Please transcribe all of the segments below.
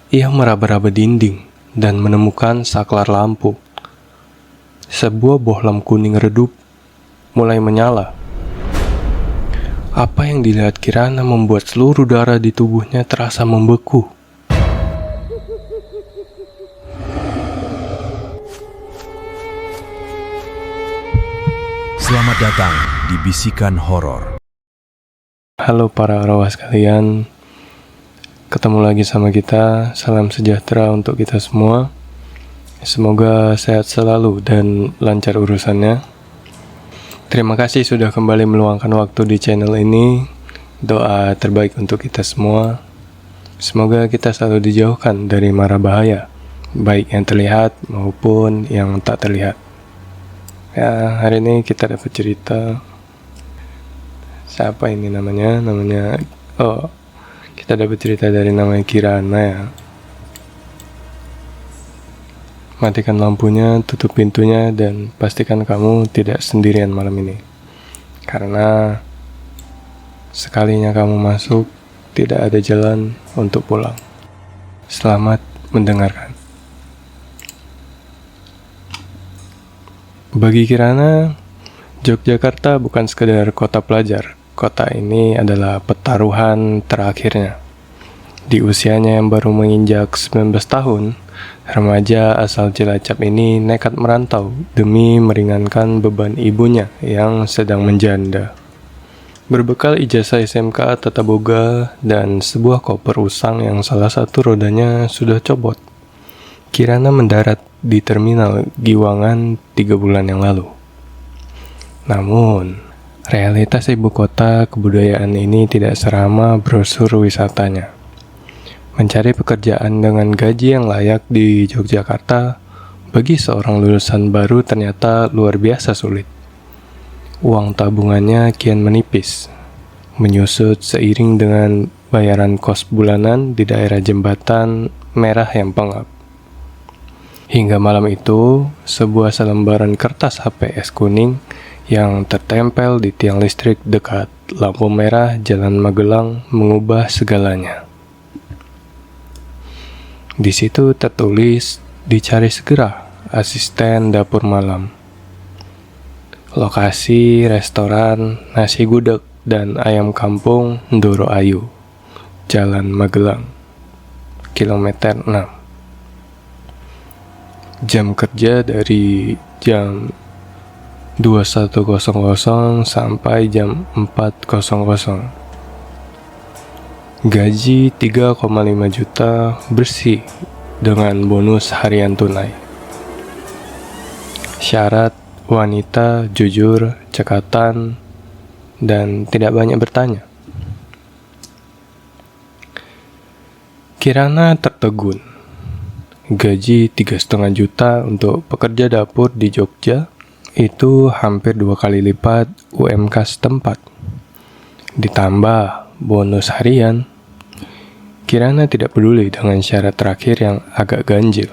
ia meraba-raba dinding dan menemukan saklar lampu. Sebuah bohlam kuning redup mulai menyala. Apa yang dilihat Kirana membuat seluruh darah di tubuhnya terasa membeku. Selamat datang di Bisikan Horor. Halo para arwah sekalian, ketemu lagi sama kita. Salam sejahtera untuk kita semua. Semoga sehat selalu dan lancar urusannya. Terima kasih sudah kembali meluangkan waktu di channel ini. Doa terbaik untuk kita semua. Semoga kita selalu dijauhkan dari mara bahaya, baik yang terlihat maupun yang tak terlihat. Ya, hari ini kita dapat cerita. Siapa ini namanya? Kita dapat cerita dari namanya Kirana ya. Matikan lampunya, tutup pintunya, dan pastikan kamu tidak sendirian malam ini. Karena sekalinya kamu masuk, tidak ada jalan untuk pulang. Selamat mendengarkan. Bagi Kirana, Yogyakarta bukan sekedar kota pelajar. Kota ini adalah pertaruhan terakhirnya. Di usianya yang baru menginjak 19 tahun, remaja asal Cilacap ini nekat merantau demi meringankan beban ibunya yang sedang menjanda. Berbekal ijazah SMK Tata Boga dan sebuah koper usang yang salah satu rodanya sudah copot, Kirana mendarat di terminal Giwangan 3 bulan yang lalu. Namun, realitas ibu kota kebudayaan ini tidak seramah brosur wisatanya. Mencari pekerjaan dengan gaji yang layak di Yogyakarta bagi seorang lulusan baru ternyata luar biasa sulit. Uang tabungannya kian menipis, menyusut seiring dengan bayaran kos bulanan di daerah jembatan merah yang pengap. Hingga malam itu, sebuah selembaran kertas HPS kuning yang tertempel di tiang listrik dekat lampu merah Jalan Magelang mengubah segalanya. Di situ tertulis, dicari segera asisten dapur malam. Lokasi restoran nasi gudeg dan ayam kampung Ndoro Ayu, Jalan Magelang, kilometer 6. Jam kerja dari jam 21.00 sampai jam 4.00. Gaji 3,5 juta bersih dengan bonus harian tunai. Syarat wanita jujur, cekatan, dan tidak banyak bertanya. Kirana tertegun. Gaji 3,5 juta untuk pekerja dapur di Jogja itu hampir 2 kali lipat UMK setempat. Ditambah bonus harian, Kirana tidak peduli dengan syarat terakhir yang agak ganjil.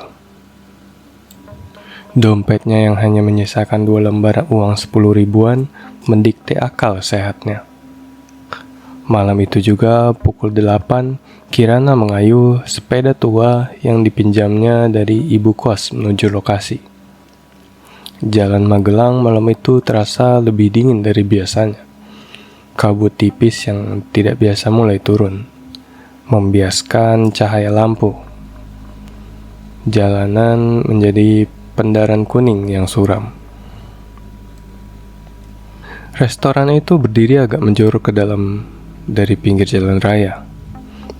Dompetnya yang hanya menyisakan 2 lembar uang 10 ribuan mendikte akal sehatnya. Malam itu juga pukul 8, Kirana mengayuh sepeda tua yang dipinjamnya dari ibu kos menuju lokasi. Jalan Magelang malam itu terasa lebih dingin dari biasanya. Kabut tipis yang tidak biasa mulai turun, membiaskan cahaya lampu. Jalanan menjadi pendaran kuning yang suram. Restoran itu berdiri agak menjorok ke dalam dari pinggir jalan raya,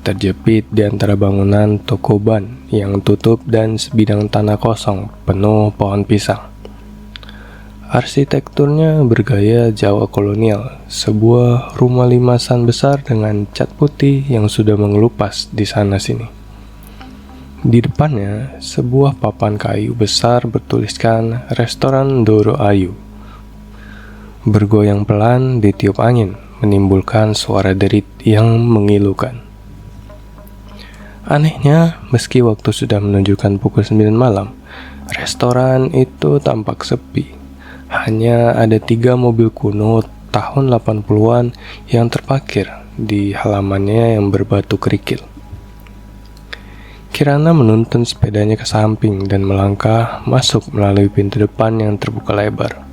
terjepit di antara bangunan toko ban yang tutup dan sebidang tanah kosong penuh pohon pisang. Arsitekturnya bergaya Jawa kolonial, sebuah rumah limasan besar dengan cat putih yang sudah mengelupas di sana-sini. Di depannya, sebuah papan kayu besar bertuliskan Restoran Ndoro Ayu. Bergoyang pelan ditiup angin, menimbulkan suara derit yang mengilukan. Anehnya, meski waktu sudah menunjukkan pukul 9 malam, restoran itu tampak sepi. Hanya ada 3 mobil kuno tahun 80-an yang terparkir di halamannya yang berbatu kerikil. Kirana menuntun sepedanya ke samping dan melangkah masuk melalui pintu depan yang terbuka lebar.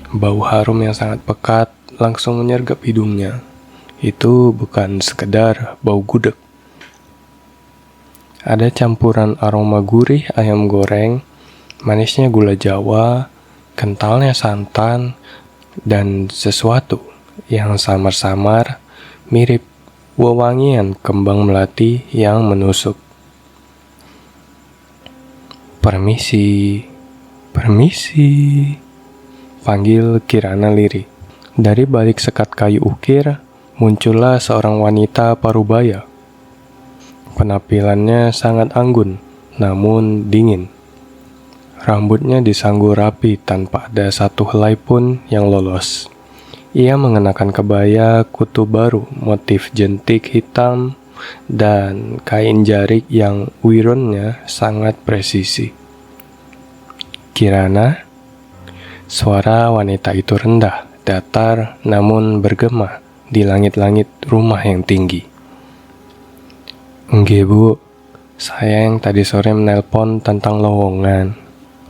Bau harum yang sangat pekat langsung menyergap hidungnya. Itu bukan sekedar bau gudeg. Ada campuran aroma gurih ayam goreng, manisnya gula Jawa, kentalnya santan, dan sesuatu yang samar-samar mirip wewangian kembang melati yang menusuk. Permisi, permisi, panggil Kirana lirih. Dari balik sekat kayu ukir, muncullah seorang wanita parubaya. Penampilannya sangat anggun, namun dingin. Rambutnya disanggu rapi tanpa ada satu helai pun yang lolos. Ia mengenakan kebaya kutu baru, motif jentik hitam, dan kain jarik yang wironnya sangat presisi. Kirana? Suara wanita itu rendah, datar, namun bergema di langit-langit rumah yang tinggi. Nggih bu, saya yang tadi sore menelpon tentang lowongan.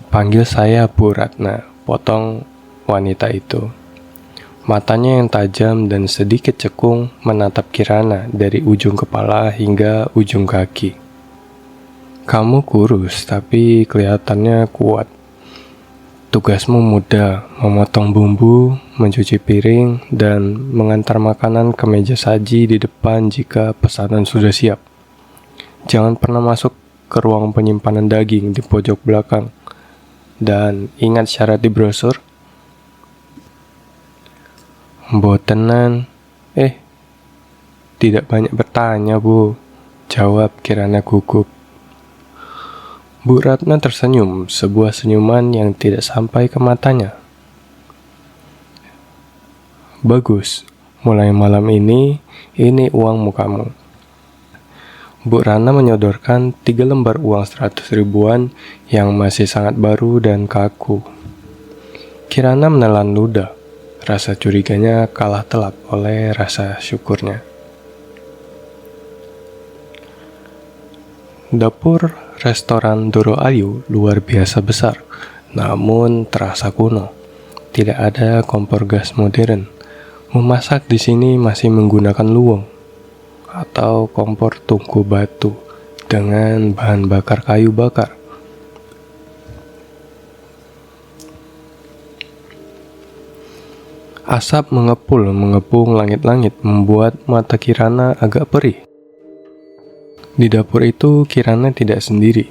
Panggil saya Bu Ratna, potong wanita itu. Matanya yang tajam dan sedikit cekung menatap Kirana dari ujung kepala hingga ujung kaki. Kamu kurus, tapi kelihatannya kuat. Tugasmu mudah, memotong bumbu, mencuci piring, dan mengantar makanan ke meja saji di depan jika pesanan sudah siap. Jangan pernah masuk ke ruang penyimpanan daging di pojok belakang. Dan ingat syarat di brosur. Mbotenan. Tidak banyak bertanya, Bu. Jawab Kirana gugup. Bu Ratna tersenyum, sebuah senyuman yang tidak sampai ke matanya. Bagus, mulai malam ini uangmu kamu. Bu Ratna menyodorkan 3 lembar uang 100 ribuan yang masih sangat baru dan kaku. Kirana menelan ludah. Rasa curiganya kalah telak oleh rasa syukurnya. Dapur restoran Doro Ayu luar biasa besar, namun terasa kuno. Tidak ada kompor gas modern. Memasak di sini masih menggunakan luweng atau kompor tungku batu dengan bahan bakar kayu bakar. Asap mengepung langit-langit membuat mata Kirana agak perih. Di dapur itu Kirana tidak sendiri.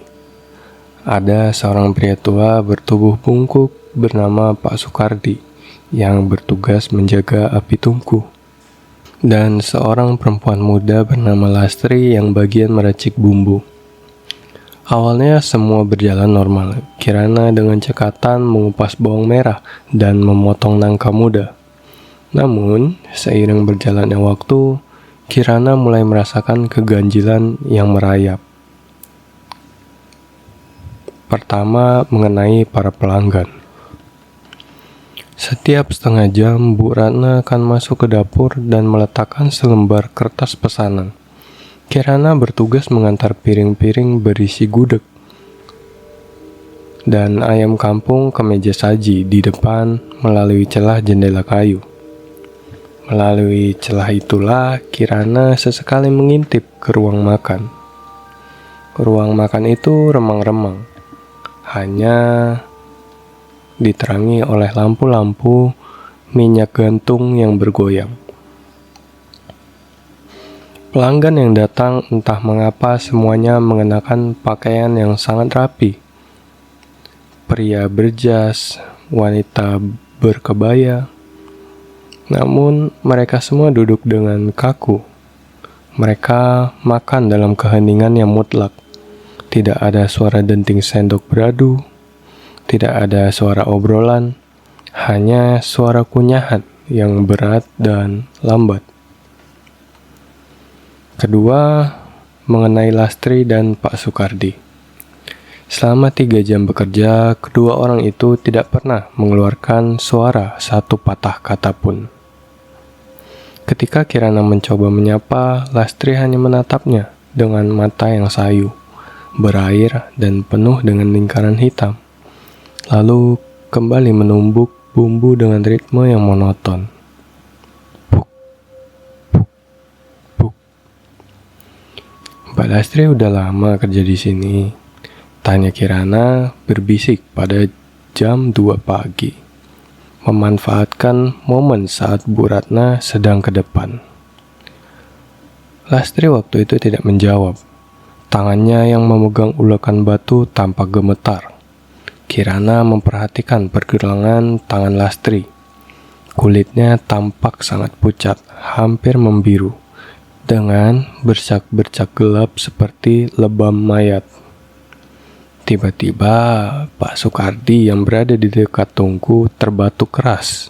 Ada seorang pria tua bertubuh bungkuk bernama Pak Sukardi yang bertugas menjaga api tungku. Dan seorang perempuan muda bernama Lastri yang bagian meracik bumbu. Awalnya semua berjalan normal. Kirana dengan cekatan mengupas bawang merah dan memotong nangka muda. Namun, seiring berjalannya waktu, Kirana mulai merasakan keganjilan yang merayap. Pertama, mengenai para pelanggan. Setiap setengah jam, Bu Ratna akan masuk ke dapur dan meletakkan selembar kertas pesanan. Kirana bertugas mengantar piring-piring berisi gudeg dan ayam kampung ke meja saji di depan melalui celah jendela kayu. Melalui celah itulah Kirana sesekali mengintip ke ruang makan. Ruang makan itu remang-remang, hanya diterangi oleh lampu-lampu minyak gantung yang bergoyang. Pelanggan yang datang entah mengapa semuanya mengenakan pakaian yang sangat rapi. Pria berjas, wanita berkebaya. Namun mereka semua duduk dengan kaku. Mereka makan dalam keheningan yang mutlak. Tidak ada suara denting sendok beradu. Tidak ada suara obrolan. Hanya suara kunyahan yang berat dan lambat. Kedua, mengenai Lastri dan Pak Sukardi. Selama 3 jam bekerja, kedua orang itu tidak pernah mengeluarkan suara satu patah kata pun. Ketika Kirana mencoba menyapa, Lastri hanya menatapnya dengan mata yang sayu, berair dan penuh dengan lingkaran hitam. Lalu kembali menumbuk bumbu dengan ritme yang monoton. Puk, puk, puk. Mbak Lastri udah lama kerja di sini, tanya Kirana berbisik pada jam 2 pagi, memanfaatkan momen saat Bu Ratna sedang ke depan. Lastri waktu itu tidak menjawab. Tangannya yang memegang ulakan batu tampak gemetar. Kirana memperhatikan pergelangan tangan Lastri. Kulitnya tampak sangat pucat, hampir membiru, dengan bercak-bercak gelap seperti lebam mayat. Tiba-tiba Pak Sukardi yang berada di dekat tungku terbatuk keras.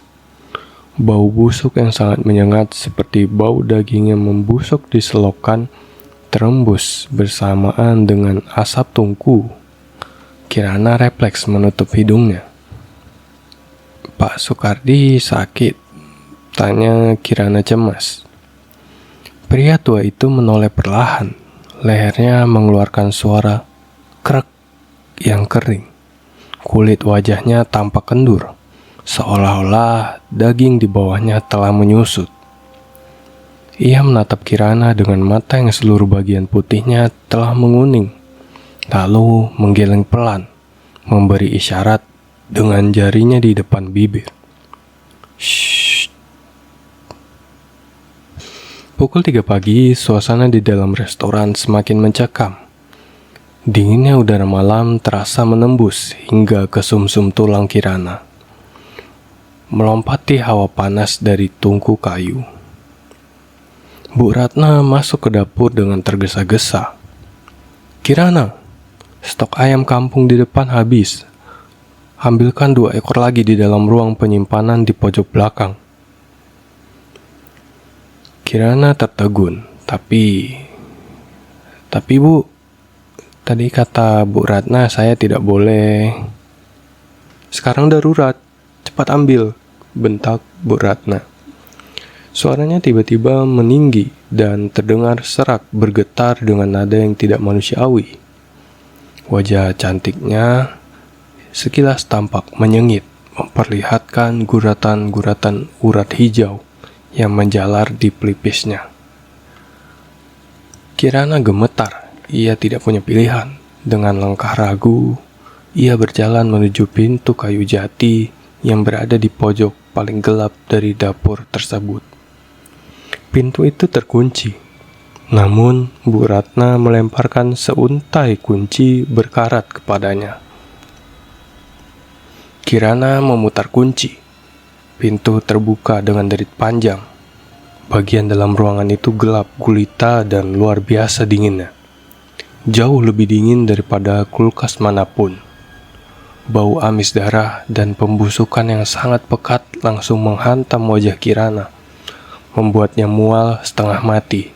Bau busuk yang sangat menyengat seperti bau daging yang membusuk di selokan terembus bersamaan dengan asap tungku. Kirana refleks menutup hidungnya. Pak Sukardi sakit? Tanya Kirana cemas. Pria tua itu menoleh perlahan. Lehernya mengeluarkan suara krek yang kering. Kulit wajahnya tampak kendur, seolah-olah daging di bawahnya telah menyusut. Ia menatap Kirana dengan mata yang seluruh bagian putihnya telah menguning, lalu menggeleng pelan, memberi isyarat dengan jarinya di depan bibir. Shh. Pukul 3 pagi, suasana di dalam restoran semakin mencekam. Dinginnya udara malam terasa menembus hingga ke sumsum tulang Kirana, melompati hawa panas dari tungku kayu. Bu Ratna masuk ke dapur dengan tergesa-gesa. Kirana, stok ayam kampung di depan habis. Ambilkan 2 ekor lagi di dalam ruang penyimpanan di pojok belakang. Kirana tertegun. Tapi Bu, tadi kata Bu Ratna saya tidak boleh. Sekarang darurat, cepat ambil, bentak Bu Ratna. Suaranya tiba-tiba meninggi dan terdengar serak bergetar dengan nada yang tidak manusiawi. Wajah cantiknya sekilas tampak menyengit, memperlihatkan guratan-guratan urat hijau yang menjalar di pelipisnya. Kirana gemetar, ia tidak punya pilihan. Dengan langkah ragu, ia berjalan menuju pintu kayu jati yang berada di pojok paling gelap dari dapur tersebut. Pintu itu terkunci, namun Bu Ratna melemparkan seuntai kunci berkarat kepadanya. Kirana memutar kunci. Pintu terbuka dengan derit panjang. Bagian dalam ruangan itu gelap gulita dan luar biasa dinginnya. Jauh lebih dingin daripada kulkas manapun. Bau amis darah dan pembusukan yang sangat pekat langsung menghantam wajah Kirana, membuatnya mual setengah mati.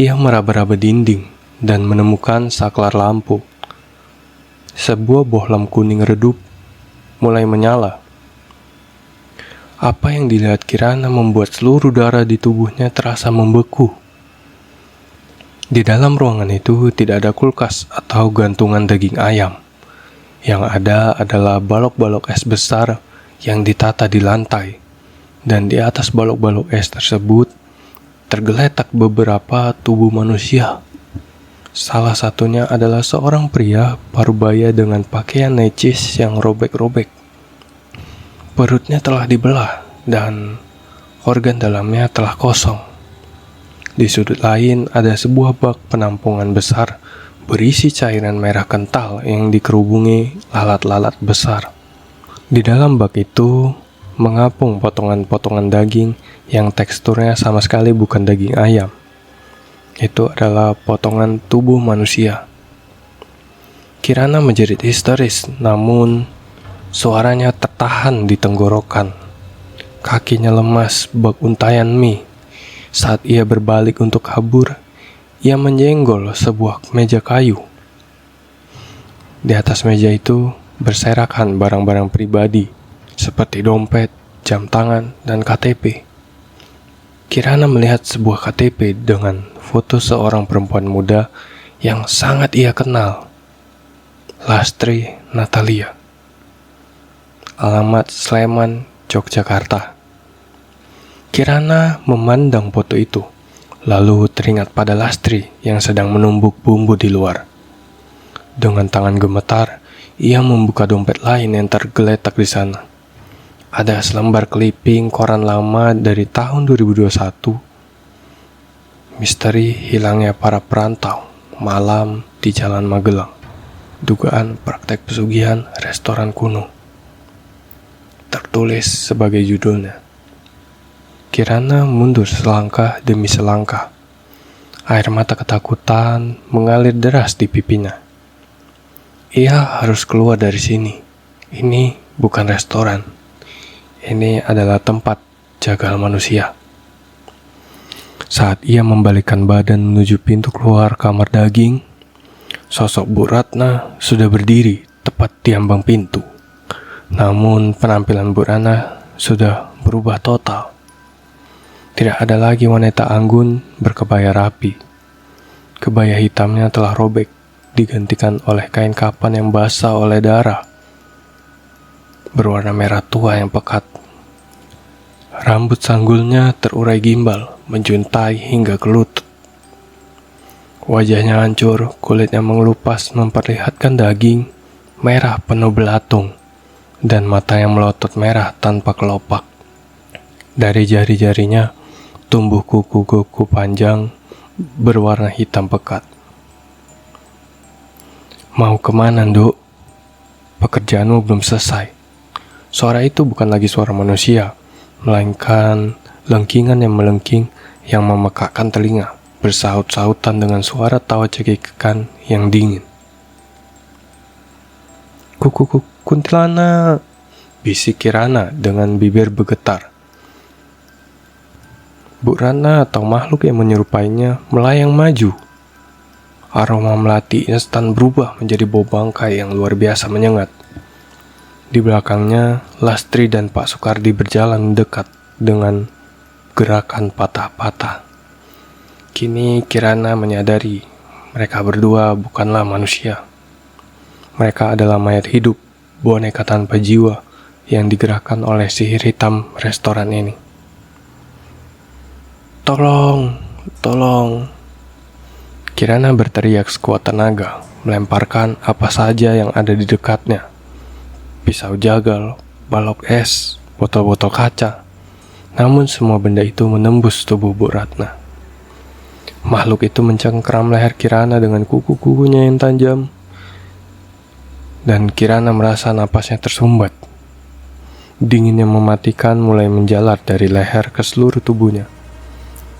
Ia meraba-raba dinding dan menemukan saklar lampu. Sebuah bohlam kuning redup mulai menyala. Apa yang dilihat Kirana membuat seluruh darah di tubuhnya terasa membeku. Di dalam ruangan itu tidak ada kulkas atau gantungan daging ayam. Yang ada adalah balok-balok es besar yang ditata di lantai. Dan di atas balok-balok es tersebut tergeletak beberapa tubuh manusia. Salah satunya adalah seorang pria parubaya dengan pakaian necis yang robek-robek. Perutnya telah dibelah dan organ dalamnya telah kosong. Di sudut lain ada sebuah bak penampungan besar berisi cairan merah kental yang dikerubungi lalat-lalat besar. Di dalam bak itu mengapung potongan-potongan daging yang teksturnya sama sekali bukan daging ayam. Itu adalah potongan tubuh manusia. Kirana menjerit histeris, namun suaranya tertahan di tenggorokan. Kakinya lemas bak untayan mie. Saat ia berbalik untuk kabur, ia menyenggol sebuah meja kayu. Di atas meja itu berserakan barang-barang pribadi seperti dompet, jam tangan, dan KTP. Kirana melihat sebuah KTP dengan foto seorang perempuan muda yang sangat ia kenal. Lastri Natalia. Alamat Sleman, Yogyakarta. Kirana memandang foto itu, lalu teringat pada Lastri yang sedang menumbuk bumbu di luar. Dengan tangan gemetar, ia membuka dompet lain yang tergeletak di sana. Ada selembar clipping koran lama dari tahun 2021. Misteri hilangnya para perantau malam di Jalan Magelang. Dugaan praktek pesugihan restoran kuno. Tertulis sebagai judulnya. Kirana mundur selangkah demi selangkah. Air mata ketakutan mengalir deras di pipinya. Ia harus keluar dari sini. Ini bukan restoran. Ini adalah tempat jagal manusia. Saat ia membalikkan badan menuju pintu keluar kamar daging, sosok Bu Ratna sudah berdiri tepat di ambang pintu. Namun penampilan Bu Ratna sudah berubah total. Tidak ada lagi wanita anggun berkebaya rapi. Kebaya hitamnya telah robek, digantikan oleh kain kapan yang basah oleh darah, berwarna merah tua yang pekat. Rambut sanggulnya terurai gimbal, menjuntai hingga ke lutut. Wajahnya hancur, kulitnya mengelupas memperlihatkan daging merah penuh belatung, dan mata yang melotot merah tanpa kelopak. Dari jari-jarinya tumbuh kuku-kuku panjang berwarna hitam pekat. Mau kemana, Nduk? Pekerjaanmu belum selesai. Suara itu bukan lagi suara manusia, melainkan lengkingan yang melengking yang memekakkan telinga, bersaut-sautan dengan suara tawa cekikikan yang dingin. Kuku kuntilanak, bisik Kirana dengan bibir bergetar. Bu Ratna atau makhluk yang menyerupainya melayang maju. Aroma melati instan berubah menjadi bau bangkai yang luar biasa menyengat. Di belakangnya, Lastri dan Pak Sukardi berjalan dekat dengan gerakan patah-patah. Kini Kirana menyadari mereka berdua bukanlah manusia. Mereka adalah mayat hidup, boneka tanpa jiwa yang digerakkan oleh sihir hitam restoran ini. Tolong, tolong. Kirana berteriak sekuat tenaga, melemparkan apa saja yang ada di dekatnya. Pisau jagal, balok es, botol-botol kaca. Namun semua benda itu menembus tubuh Bu Ratna. Makhluk itu mencengkeram leher Kirana dengan kuku-kukunya yang tajam. Dan Kirana merasa napasnya tersumbat. Dingin yang mematikan mulai menjalar dari leher ke seluruh tubuhnya.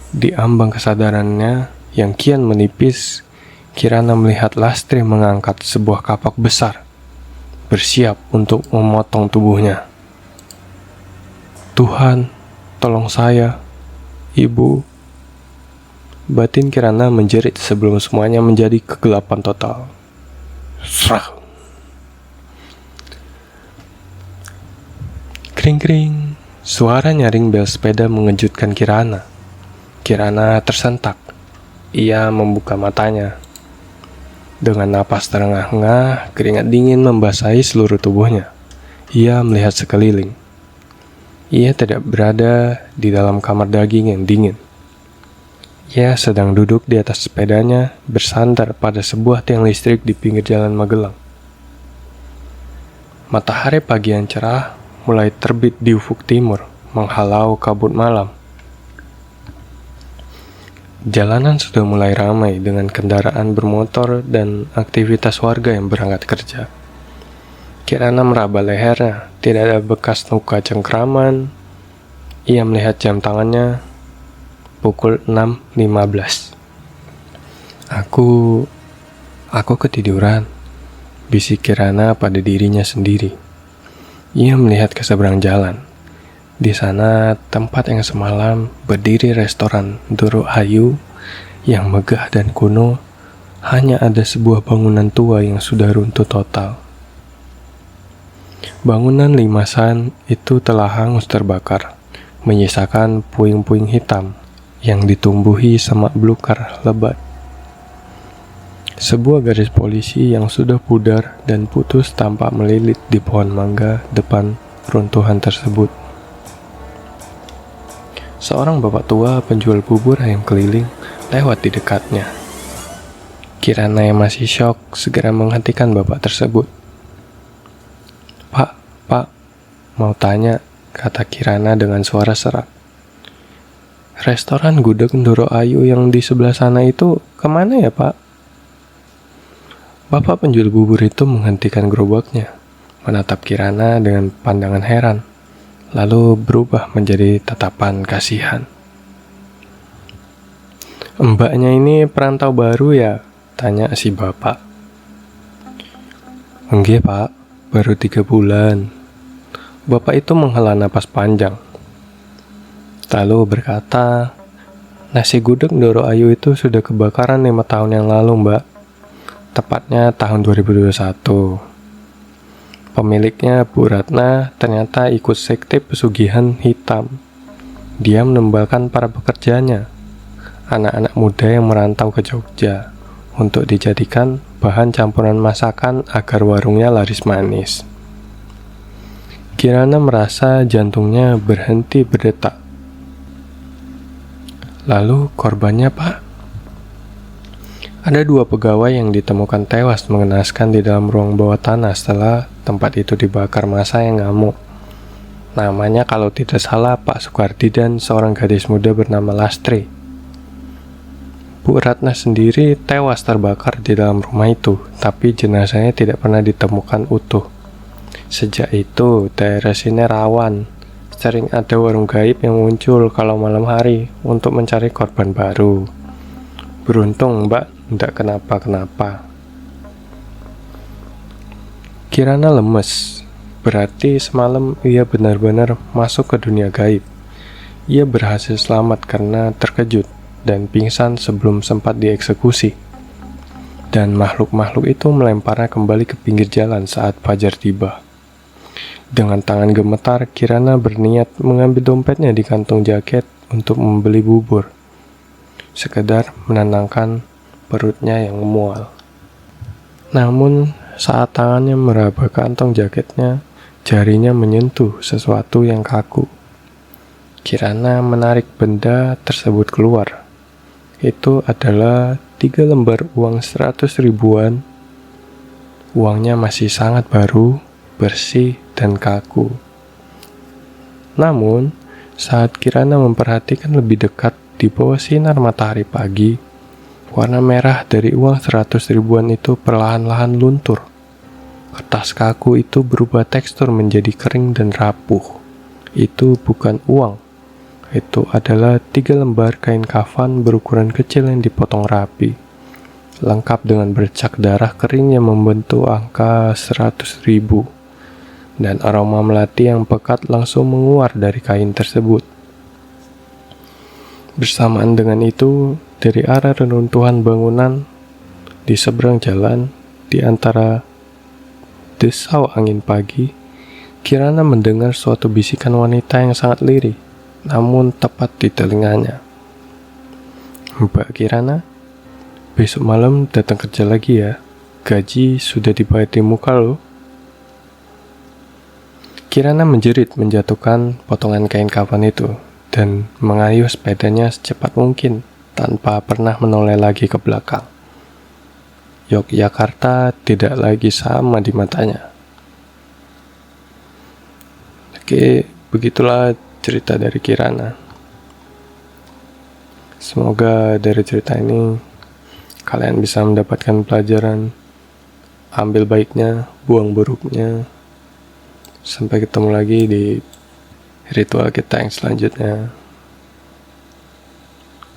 Di ambang kesadarannya yang kian menipis, Kirana melihat Lastri mengangkat sebuah kapak besar, bersiap untuk memotong tubuhnya. Tuhan, tolong saya, Ibu. Batin Kirana menjerit sebelum semuanya menjadi kegelapan total. Srah. Kring-kring, suara nyaring bel sepeda mengejutkan Kirana. Kirana tersentak. Ia membuka matanya. Dengan napas terengah-engah, keringat dingin membasahi seluruh tubuhnya. Ia melihat sekeliling. Ia tidak berada di dalam kamar daging yang dingin. Ia sedang duduk di atas sepedanya, bersandar pada sebuah tiang listrik di pinggir jalan Magelang. Matahari pagi yang cerah mulai terbit di ufuk timur, menghalau kabut malam. Jalanan sudah mulai ramai dengan kendaraan bermotor dan aktivitas warga yang berangkat kerja. Kirana meraba lehernya, tidak ada bekas luka cengkraman. Ia melihat jam tangannya, pukul 6.15. Aku ketiduran, bisik Kirana pada dirinya sendiri. Ia melihat ke seberang jalan. Di sana tempat yang semalam berdiri restoran Duruk Hayu yang megah dan kuno, hanya ada sebuah bangunan tua yang sudah runtuh total. Bangunan limasan itu telah hangus terbakar, menyisakan puing-puing hitam yang ditumbuhi semak belukar lebat. Sebuah garis polisi yang sudah pudar dan putus tampak melilit di pohon mangga depan runtuhan tersebut. Seorang bapak tua penjual bubur ayam keliling lewat di dekatnya. Kirana yang masih syok segera menghentikan bapak tersebut. Pak, mau tanya, kata Kirana dengan suara serak. Restoran Gudeg Ndoro Ayu yang di sebelah sana itu kemana ya, Pak? Bapak penjual bubur itu menghentikan gerobaknya, menatap Kirana dengan pandangan heran, lalu berubah menjadi tatapan kasihan. Mbaknya ini perantau baru ya? Tanya si bapak. Enggak, Pak, baru 3 bulan. Bapak itu menghela napas panjang, lalu berkata, nasi gudeg Ndoro Ayu itu sudah kebakaran 5 tahun yang lalu, Mbak. Tepatnya tahun 2021. Pemiliknya, Bu Ratna, ternyata ikut sekte pesugihan hitam. Dia menembalkan para pekerjanya, anak-anak muda yang merantau ke Jogja, untuk dijadikan bahan campuran masakan agar warungnya laris manis. Kirana merasa jantungnya berhenti berdetak. Lalu korbannya, Pak? Ada 2 pegawai yang ditemukan tewas mengenaskan di dalam ruang bawah tanah setelah tempat itu dibakar massa yang ngamuk. Namanya kalau tidak salah Pak Sukardi dan seorang gadis muda bernama Lastri. Bu Ratna sendiri tewas terbakar di dalam rumah itu, tapi jenazahnya tidak pernah ditemukan utuh. Sejak itu, daerah sini rawan. Sering ada warung gaib yang muncul kalau malam hari untuk mencari korban baru. Beruntung Mbak, tidak kenapa-kenapa. Kirana lemes, berarti semalam ia benar-benar masuk ke dunia gaib. Ia berhasil selamat karena terkejut dan pingsan sebelum sempat dieksekusi. Dan makhluk-makhluk itu melemparnya kembali ke pinggir jalan saat fajar tiba. Dengan tangan gemetar, Kirana berniat mengambil dompetnya di kantong jaket untuk membeli bubur. Sekedar menenangkan perutnya yang mual. Namun, saat tangannya meraba kantong jaketnya, jarinya menyentuh sesuatu yang kaku. Kirana menarik benda tersebut keluar. Itu adalah 3 lembar uang 100 ribuan. Uangnya masih sangat baru, bersih, dan kaku. Namun, saat Kirana memperhatikan lebih dekat di bawah sinar matahari pagi, warna merah dari uang 100 ribuan itu perlahan-lahan luntur. Kertas kaku itu berubah tekstur menjadi kering dan rapuh. Itu bukan uang. Itu adalah 3 lembar kain kafan berukuran kecil yang dipotong rapi, lengkap dengan bercak darah kering yang membentuk angka 100 ribu. Dan aroma melati yang pekat langsung menguar dari kain tersebut. Bersamaan dengan itu, dari arah reruntuhan bangunan di seberang jalan, di antara desau angin pagi, Kirana mendengar suatu bisikan wanita yang sangat lirih, namun tepat di telinganya. Mbak Kirana, besok malam datang kerja lagi ya. Gaji sudah dibayar di muka loh. Kirana menjerit menjatuhkan potongan kain kafan itu dan mengayuh sepedanya secepat mungkin tanpa pernah menoleh lagi ke belakang. Yogyakarta tidak lagi sama di matanya. Oke, begitulah cerita dari Kirana. Semoga dari cerita ini kalian bisa mendapatkan pelajaran, ambil baiknya, buang buruknya. Sampai ketemu lagi di ritual kita yang selanjutnya.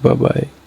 Bye-bye.